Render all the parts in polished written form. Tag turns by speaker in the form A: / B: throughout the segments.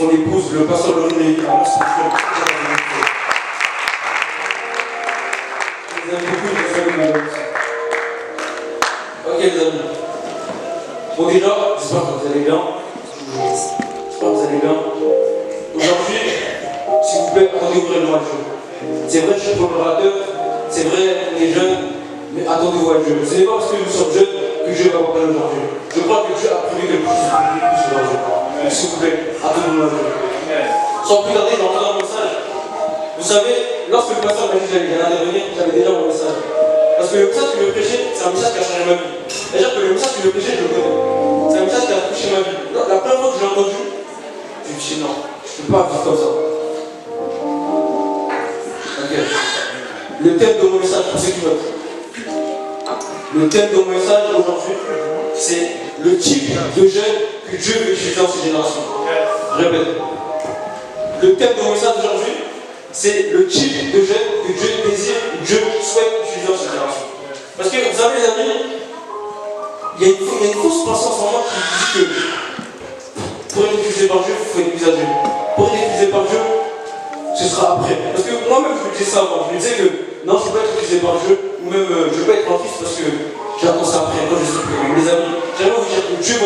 A: son épouse, le pasteur Laurine Lévy. Alors, c'est je les aime beaucoup, je les salue, madame. Ok, les amis. Bon, déjà, j'espère que vous allez bien. J'espère que vous allez bien. Aujourd'hui, s'il vous plaît, attendez-vous vraiment à Dieu. C'est vrai, je suis collaborateur, c'est vrai, on est jeunes, mais attendez-vous à Dieu. Ce n'est pas parce que nous sommes jeunes que Dieu va parler aujourd'hui. Je crois que Dieu a prévu quelque chose sur la vie. S'il vous plaît, attendez-vous à Dieu. Sans plus tarder, j'entends un message. Vous savez, lorsque le pasteur m'a dit que j'allais intervenir, j'avais déjà mon message. Parce que le message que je vais prêcher, c'est un message qui a changé ma vie. C'est-à-dire que le message que je vais prêcher, je le connais. C'est un message qui a touché ma vie. La première fois que je l'ai entendu, je me suis dit non, je ne peux pas vivre comme ça. Ok. Le thème de mon message, pour ceux qui veulent. Le thème de mon message aujourd'hui, c'est le type de jeunes que Dieu veut utiliser dans cette génération. Je répète. Le thème de mon message aujourd'hui, c'est le type de jeunes que Dieu désire, Dieu souhaite utiliser dans cette génération. Parce que vous savez les amis, il y a une fausse pensée en ce moment qui dit que pour être utilisé par Dieu, il faut être usagé. Pour être utilisé par Dieu, ce sera après. Parce que moi-même, je me disais ça avant. Je me disais que non, je ne peux pas être utilisé par Dieu, ou même je ne peux pas être en Christ parce que j'attends ça après, quand je suis plus grand. Les amis, j'aimerais vous dire que Dieu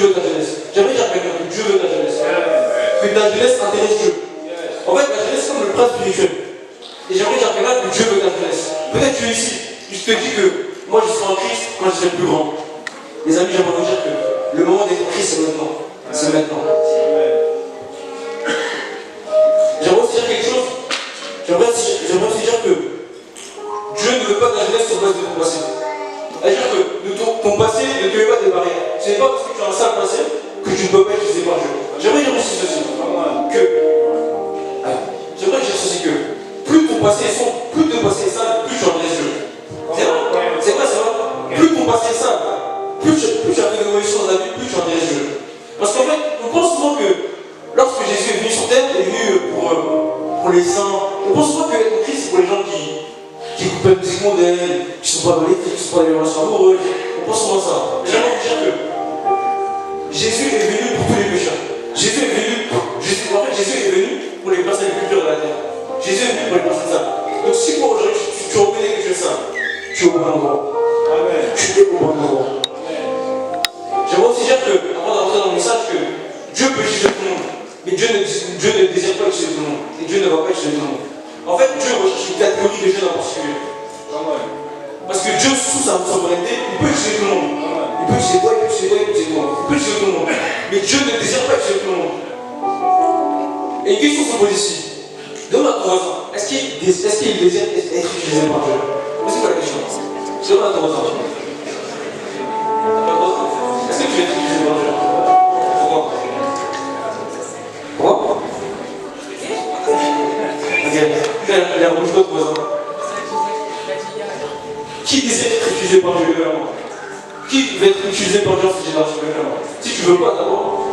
A: veut ta jeunesse. J'aimerais dire à quelqu'un que Dieu veut ta jeunesse. Que ta jeunesse intéresse Dieu. En fait, la jeunesse, c'est comme le prince spirituel. Et j'aimerais dire à quelqu'un que Dieu veut ta jeunesse. Peut-être que tu es ici, je te dis que moi je serai en Christ quand je serai plus grand. Les amis, j'aimerais vous dire que le moment d'être en Christ, c'est maintenant. C'est maintenant. J'aimerais aussi dire quelque chose. J'aimerais aussi dire que Dieu ne veut pas de la jeunesse sur base de ton passé. C'est-à-dire que ton passé ne te met pas des barrières. Ce n'est pas parce que tu as un sale passé que tu ne peux pas être utilisé par Dieu. J'aimerais dire aussi ceci. J'aimerais dire ceci que plus ton passé est sombre, plus ton passé est sale, plus tu adresses Dieu. C'est vrai. C'est vrai, c'est vrai. Plus ton passé est sale, plus tu as fait de mauvaises choses dans la vie, plus tu adresses Dieu. Parce qu'en fait, on pense souvent que lorsque Jésus est venu sur terre, il est venu pour les saints. On pense souvent que être Christ, c'est pour les gens qui écoutent la musique mondaine, qui ne sont pas dans l'éthique, qui ne sont pas dans les relations amoureuses. On pense souvent ça. Mais j'aimerais vous dire que Jésus est venu pour tous les pécheurs. Jésus est venu pour les personnes les plus dures de la terre. Jésus est venu pour les personnes simples. Donc si pour aujourd'hui tu reconnais que tu es saint, tu es au bon endroit. Amen. Tu es au bon endroit. J'aimerais aussi dire que, avant d'entrer dans le message, que Dieu peut utiliser tout le monde. Mais Dieu ne désire pas utiliser tout le monde. Et Dieu ne va pas utiliser tout le monde. En fait, Dieu recherche une catégorie de jeunes en particulier. Parce que Dieu, sous sa souveraineté, il peut utiliser tout le monde. Il peut utiliser toi, il peut utiliser toi, il peut utiliser toi. Il peut utiliser tout le monde. Mais Dieu ne désire pas utiliser tout le monde. Et une question se pose ici. Demande à ton voisin, est-ce qu'il désire être utilisé par Dieu? C'est quoi la question? Demande à ton voisin. Est-ce que tu veux être utilisé par Dieu? Pourquoi? Pourquoi? Ok. Il y a rouge d'autres voisins. Qui désire être utilisé par Dieu? Qui veut être utilisé par Dieu dans cette génération? Si tu veux pas d'abord.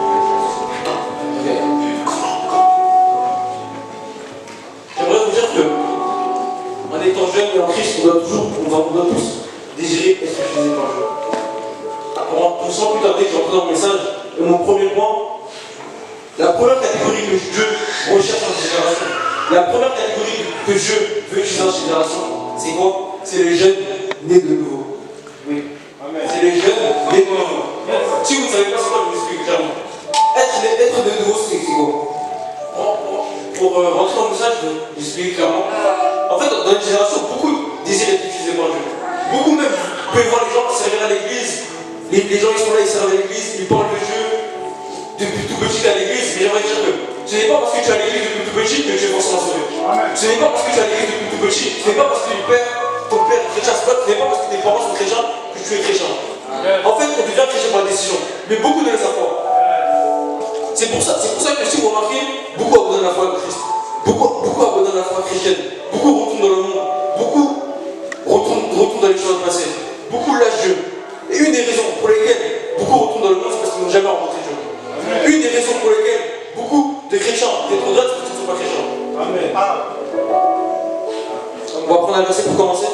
A: Ok. J'aimerais vous dire que, en étant jeune et en Christ, on doit tous désirer être utilisé par Dieu. Sans plus tarder, je rentre dans mon message. Et mon premier point, la première catégorie que Dieu recherche dans cette génération, la première catégorie que Dieu veut utiliser dans cette génération, c'est quoi? C'est les jeunes nés de nouveau. Oui. C'est les jeunes nés de nouveau. Si vous ne savez pas c'est quoi, je vous explique clairement. Être de nouveau, c'est quoi? Pour rentrer dans le message, je vous explique clairement. En fait, dans une génération, beaucoup désirent être utilisés par Dieu. Beaucoup même, vous pouvez voir les gens servir à l'église. Les gens ils sont là, ils servent à l'église, ils parlent de Dieu depuis tout petit à l'église. Mais j'aimerais dire que ce n'est pas parce que tu es à l'église depuis tout petit que tu es forcément sauvé. Ce n'est pas parce que tu es à l'église depuis tout petit, ce n'est pas parce que ton père est chrétien, ce n'est pas parce que tes parents sont chrétiens que tu es chrétien. En fait, on devient chrétien par décision. Mais beaucoup ne le savent pas. C'est pour ça que si vous remarquez, beaucoup abandonnent la foi de Christ. Beaucoup abandonnent la foi chrétienne. Beaucoup retournent dans le monde. Beaucoup retournent dans les choses passées. Beaucoup lâchent Dieu. Et une des raisons pour lesquelles beaucoup retournent dans le monde, c'est parce qu'ils n'ont jamais rencontré Dieu. Une des raisons pour lesquelles beaucoup de chrétiens des droits, c'est parce qu'ils ne sont pas chrétiens. Amen. On va prendre un verset pour commencer.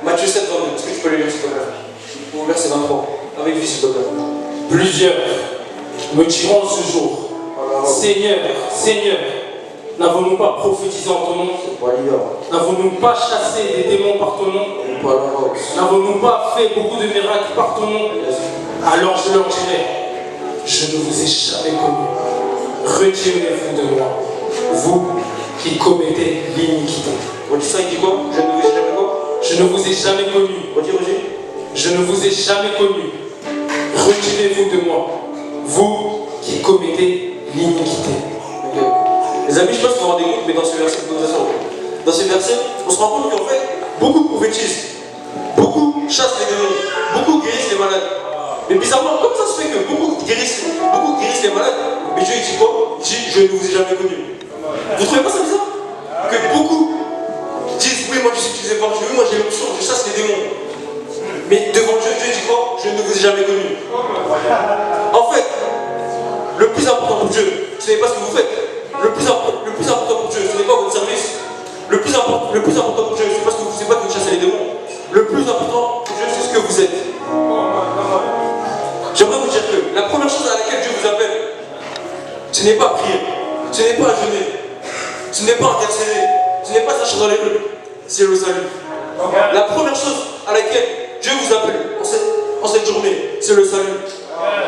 A: Matthieu 7, 22. Est-ce que tu peux le lire, s'il te plaît? Au verset 23. Avec vie, s'il te plaît.
B: Plusieurs me diront ce jour, Seigneur, Seigneur, n'avons-nous pas prophétisé en ton nom? N'avons-nous pas chassé des démons par ton nom? N'avons-nous pas fait beaucoup de miracles par ton nom? Alors je leur dirai, je ne vous ai jamais connus. Retirez-vous de moi, vous qui commettez l'iniquité.
A: Ça, il dit quoi? Je ne vous ai jamais quoi?
B: Je ne vous ai jamais connus. Je ne vous ai jamais connus. Retirez-vous de moi, vous qui commettez l'iniquité.
A: Okay. Les amis, je ne sais pas si vous vous rendez compte, mais dans ce verset, on se rend compte qu'en fait, beaucoup prophétisent, beaucoup chassent les démons, beaucoup guérissent les malades. Mais bizarrement, comme ça se fait que beaucoup guérissent les malades, mais Dieu il dit quoi? Il dit, je ne vous ai jamais connus. Vous ne trouvez pas ça bizarre? Que beaucoup disent, oui, moi je suis utilisé par Dieu, oui, moi j'ai l'option, je chasse les démons. Mais devant Dieu, Dieu dit quoi? Je ne vous ai jamais connus. En fait, le plus important pour Dieu, ce n'est pas ce que vous faites. Le plus important pour Dieu, ce n'est pas votre service. Le plus important pour Dieu, ce n'est pas que vous chassez les démons. Le plus important pour Dieu, c'est ce que vous êtes. J'aimerais vous dire que la première chose à laquelle Dieu vous appelle, ce n'est pas prier, ce n'est pas jeûner, ce n'est pas intercéder, ce n'est pas s'acheter dans les rues, c'est le salut. La première chose à laquelle Dieu vous appelle en cette journée, c'est le salut.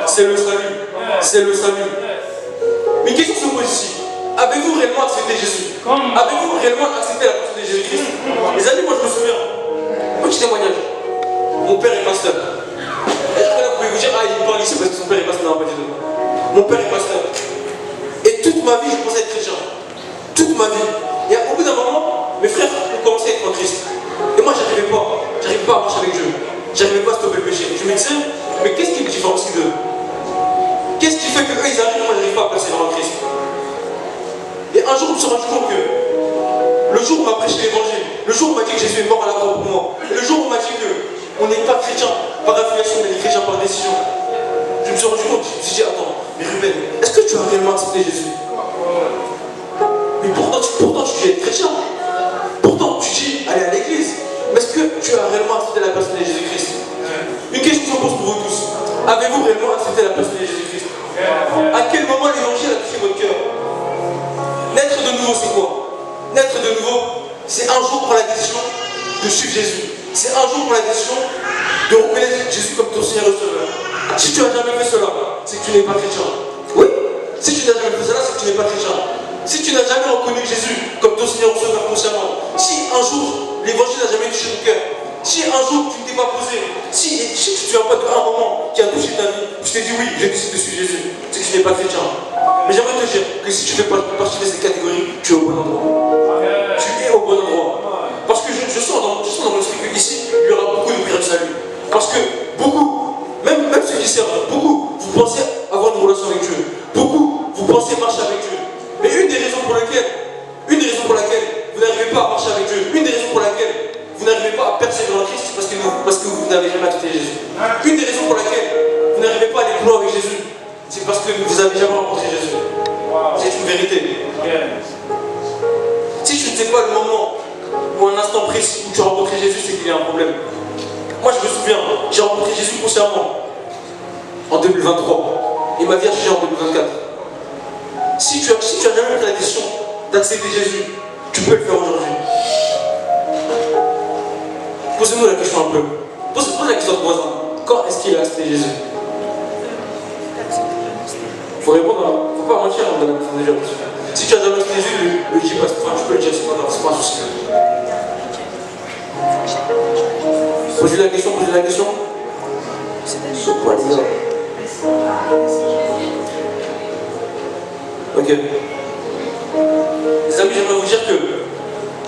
A: C'est le salut. C'est le salut. Une question se pose ici. Avez-vous réellement accepté Jésus? Avez-vous réellement accepté la personne de Jésus-Christ? Les amis, moi je me souviens. Petit témoignage. Mon père est pasteur. Et après là, vous pouvez vous dire, ah, il parle ici parce que son père est pasteur. Non, pas du tout. Mon père est pasteur. Et toute ma vie, je pensais être chrétien. Toute ma vie. Et au bout d'un moment, mes frères ont commencé à être en Christ. Et moi, j'arrivais pas. J'arrivais pas à marcher avec Dieu. J'arrivais pas à stopper le péché. Je me disais, mais qu'est-ce qui me différencie d'eux? Qu'est-ce qui fait qu'eux ils arrivent et moi j'arrive pas à passer dans le Christ? Et un jour, je me suis rendu compte que le jour où on m'a prêché l'évangile, le jour où on m'a dit que Jésus est mort à la croix pour moi, et le jour où on m'a dit qu'on n'est pas chrétien par affiliation, mais chrétien par décision, je me suis rendu compte, je me suis dit, attends, mais Ruben, est-ce que tu as réellement accepté Jésus? Mais pourtant tu dis être chrétien. Pourtant tu dis aller à l'église. Mais est-ce que tu as réellement accepté la personne de Jésus-Christ? Une question que je pose pour vous tous. Avez-vous réellement accepté la personne de Jésus-Christ? À quel moment l'évangile a touché votre cœur? Naître de nouveau, c'est quoi? Naître de nouveau, c'est un jour prendre la décision de suivre Jésus. C'est un jour prendre la décision de reconnaître Jésus comme ton Seigneur et Sauveur. Si tu n'as jamais fait cela, c'est que tu n'es pas chrétien. Oui. Si tu n'as jamais fait cela, c'est que tu n'es pas chrétien. Si tu n'as jamais reconnu Jésus comme ton Seigneur et Sauveur consciemment, si un jour l'évangile n'a jamais touché ton cœur, si un jour tu ne t'es pas posé, si tu ne te souviens pas d'un moment qui a touché ta vie, où tu t'es dit oui, j'ai décidé de suivre Jésus, c'est que tu n'es pas chrétien. Mais j'aimerais te dire que si tu fais partie de cette catégorie, tu es au bon endroit. Tu es au bon endroit. Parce que je sens dans mon esprit qu'ici, il y aura beaucoup de prières de salut. Parce que beaucoup, même ceux qui servent, beaucoup, vous pensez avoir une relation avec Dieu. Beaucoup, vous pensez marcher avec Dieu. Mais une des raisons pour laquelle vous n'arrivez pas à marcher avec Dieu, une des raisons pour laquelle vous n'arrivez pas à persévérer en Christ, c'est parce que vous n'avez jamais accepté Jésus. Une des raisons pour laquelle vous n'arrivez pas à aller plus loin avec Jésus, c'est parce que vous n'avez jamais rencontré Jésus. C'est une vérité. Si tu ne sais pas le moment ou un instant précis où tu as rencontré Jésus, c'est qu'il y a un problème. Moi je me souviens, j'ai rencontré Jésus consciemment en 2023 et ma vie a changé en 2024. Si tu as jamais pris la décision d'accepter Jésus, tu peux le faire aujourd'hui. Posez-nous la question un peu. Pose la question à ton voisin. Quand est-ce qu'il a accepté Jésus? Il faut répondre, hein. Il ne faut pas mentir dans la fin déjà. Si tu as jamais accepté Jésus, le dis pas, tu peux le dire, c'est pas grave, c'est pas un souci. Posez la question. C'est quoi les gars? Ok. Les amis, j'aimerais vous dire que,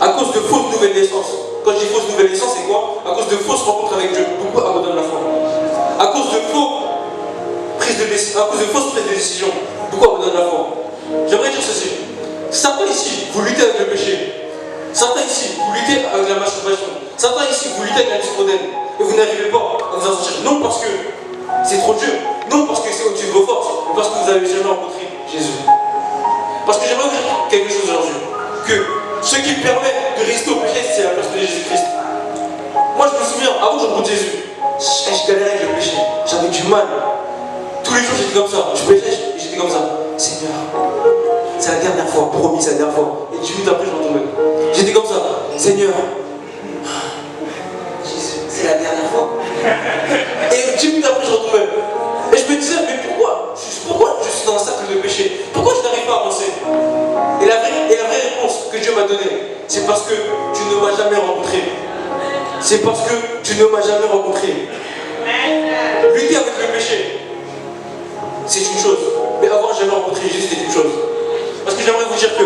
A: à cause de fausses nouvelles naissances, quand je dis fausses nouvelles naissances, c'est quoi? À cause de fausses rencontres avec Dieu, beaucoup abandonnent la foi. À cause de fausses prises de décision, beaucoup abandonnent la foi. J'aimerais dire ceci. Certains ici, vous luttez avec le péché. Certains ici, vous luttez avec la masturbation. Certains ici, vous luttez avec la discordène. Et vous n'arrivez pas à vous en sortir. Non parce que c'est trop dur. Non parce que c'est au-dessus de vos forces. Mais parce que vous n'avez jamais rencontré Jésus. Parce que j'aimerais vous dire quelque chose aujourd'hui. Que ce qui permet de résister au péché, c'est la personne de Jésus-Christ. Moi je me souviens, avant que je rencontre Jésus, je galérais avec le péché. J'avais du mal. Tous les jours j'étais comme ça. Je péchais, j'étais comme ça. Seigneur, fois, promis, c'est la dernière fois. Et 10 minutes après, je retombais. J'étais comme ça, Seigneur, c'est la dernière fois. Et 10 minutes après, je retombais. Et je me disais, mais pourquoi je suis dans un cercle de péché? Pourquoi je n'arrive pas à avancer? Et la vraie réponse que Dieu m'a donnée, c'est parce que tu ne m'as jamais rencontré. C'est parce que tu ne m'as jamais rencontré. Lutter avec le péché, c'est une chose. Mais avoir jamais rencontré Jésus, c'est une chose. Parce que j'aimerais vous dire que,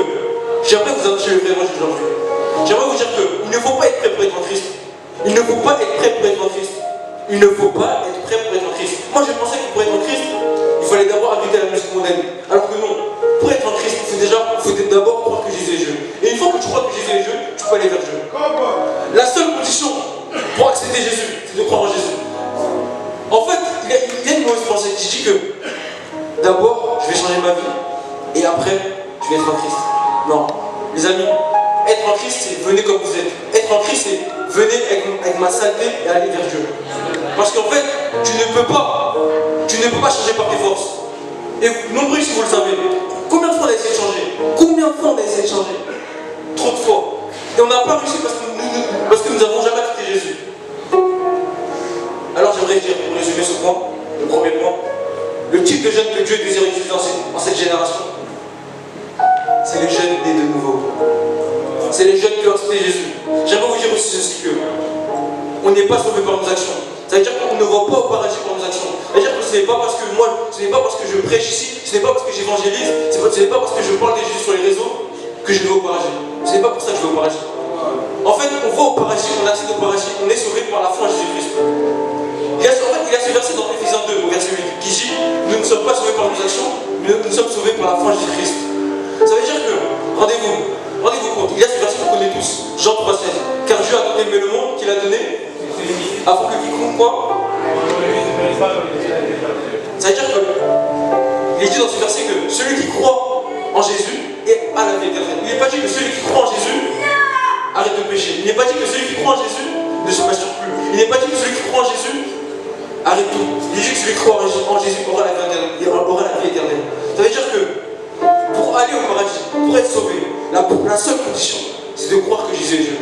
A: j'aimerais vous annoncer le vrai évangile aujourd'hui. J'aimerais vous dire qu'il ne faut pas être prêt pour être en Christ. Il ne faut pas être prêt pour être en Christ. Il ne faut pas être prêt pour être en Christ. Moi, je pensais que pour être en Christ, il fallait d'abord habiter la musique mondaine. Alors que non, pour être en Christ, il faut d'abord croire que Jésus est Dieu. Et une fois que tu crois que Jésus est Dieu, tu peux aller vers Dieu. La seule condition pour accepter Jésus, c'est de croire en Jésus. En fait, il y a une mauvaise pensée qui dit que d'abord, je vais changer ma vie, et après, je vais être en Christ. Non, les amis, être en Christ, c'est venez comme vous êtes. Être en Christ, c'est venez avec ma saleté et aller vers Dieu. Parce qu'en fait, tu ne peux pas changer par tes forces. Et nombreux si vous le savez, combien de fois on a essayé de changer? Combien de fois on a essayé de changer? Trop de fois. Et on n'a pas réussi parce que nous n'avons jamais quitté Jésus. Alors j'aimerais dire, pour résumer ce point, le premier point, le type de jeune que Dieu désire utiliser en cette génération, c'est les jeunes nés de nouveau. C'est les jeunes qui ont accepté Jésus. J'aimerais vous dire aussi ceci que on n'est pas sauvé par nos actions. Ça veut dire qu'on ne va pas au paradis par nos actions. Ça veut dire que ce n'est pas parce que moi, ce n'est pas parce que je prêche ici, ce n'est pas parce que j'évangélise, ce n'est pas parce que je parle de Jésus sur les réseaux que je vais au paradis. Ce n'est pas pour ça que je vais au paradis. En fait, on va au paradis, on accède au paradis, on est sauvé par la foi en Jésus-Christ. Il y a ce verset dans Éphésiens 2, au verset 8, qui dit nous ne sommes pas sauvés par nos actions, mais nous sommes sauvés par la foi en Jésus-Christ. Ça veut dire que, rendez-vous compte, il y a ce verset qu'on connaît tous, Jean 3,16. Car Dieu a tant aimé le monde qu'il a donné afin que quiconque quoi. Ça veut dire que, il est dit dans ce verset que celui qui croit en Jésus est à la vie éternelle. Il n'est pas dit que celui qui croit en Jésus arrête de pécher. Il n'est pas dit que celui qui croit en Jésus ne se masturbe plus. Il n'est pas dit que celui qui croit en Jésus arrête tout. Il dit que celui qui croit en Jésus aura la vie éternelle. Ça veut dire que pour aller au paradis, pour être sauvé, la seule condition, c'est de croire que Jésus est Dieu.